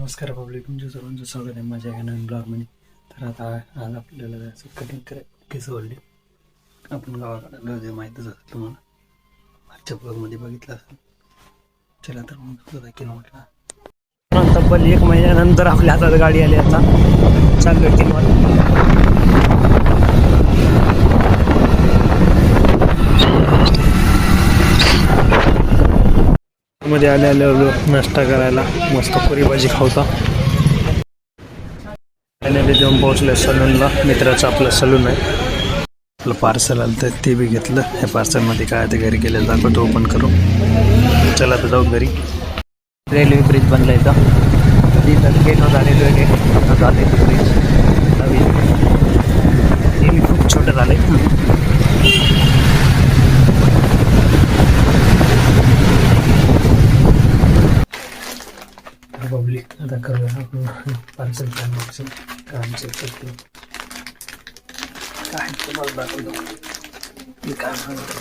नमस्कार पब्लिक, तुमच्या सर्वांचं स्वागत आहे माझ्या एका नवीन ब्लॉगमध्ये. तर आता आज आपल्याला जायचं कटिंग केस वळले. आपण गावाकडे आलो माहीतच असेल तुम्हाला, मागच्या ब्लॉगमध्ये बघितलं असेल. चला तर मग दाखल म्हटलं. तब्बल 1 महिन्यानंतर आपल्या हातात गाडी आली. आता चाललोय 3 मध्ये आले नाश्ता करायला. मस्त पुरी भाजी खावता. फायनली जाऊन पोहोचले सलूनला. मित्राचं आपलं सलून आहे. आपलं पार्सल आलं तर ते बी घेतलं. ह्या पार्सलमध्ये काय ते घरी गेलेलं दाखवतो, ओपन करू. चला तर जाऊ घरी. रेल्वे ब्रिज बनला इथं. तिथं गेलो झालेलो आहे. आता जाते ब्रिज नवीन. हे खूप छोटं झालं आहे. पब्लिक आता करूया आपण पार्सल ट्रान्झॅक्शन. काम चेक करतो काय तुम्हाला दाखवतो मी काय सांगतो.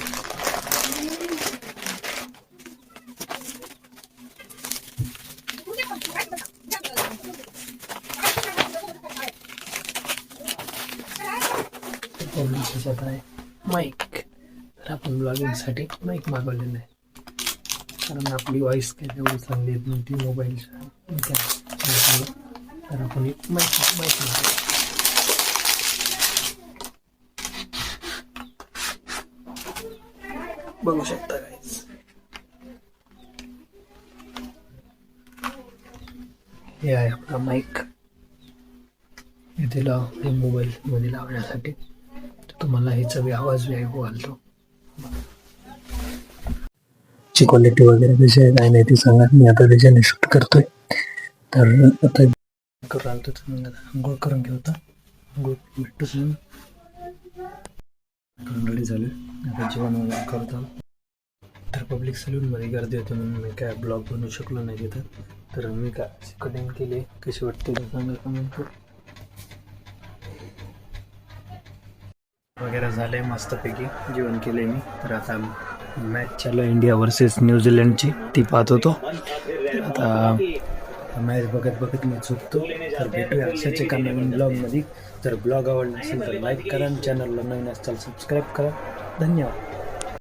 पब्लिकच्यात आहे माईक. तर आपण ब्लॉगिंगसाठी माईक मागवलेलं आहे, कारण आपली वॉइस काय तेवढी चांगली येत नव्हती मोबाईलच्या. तर आपण एक माईक बघू शकता गाईज. हे आहे आपला माईक. इथे हे मोबाईल मध्ये लावण्यासाठी. तर तुम्हाला ह्याचा बी आवाज बी ऐकू घालतो. ची क्वालिटी वगैरे कशी आहे काय नाही ती सांगा. मी आता त्याच्याने शूट करतोय. तर आता करू आलतो तर मग आता आंघोळ करून घेऊ. आंघोळ भेटतोच म्हणून रेडी झालो. आता जेवण वगैरे करतो. तर पब्लिक सलूनमध्ये गर्दी होती म्हणून मी काय ब्लॉग बनवू शकलो नाही तिथं. तर मी काय कटिंग केली, कशी वाटते ते सांगा कमेंट करू. वगैरे झालंय मस्तपैकी. जेवण केलंय मी. तर आता मॅच चालू आहे इंडिया वर्सेस न्यूझीलंडची, ती पाहत होतो. आता मॅच बघत मी झोपतो. तर भेटूया अशाच एका नवीन ब्लॉगमध्ये. जर ब्लॉग आवडला असेल तर लाईक करा, चॅनलला नवीन असाल सबस्क्राईब करा. धन्यवाद.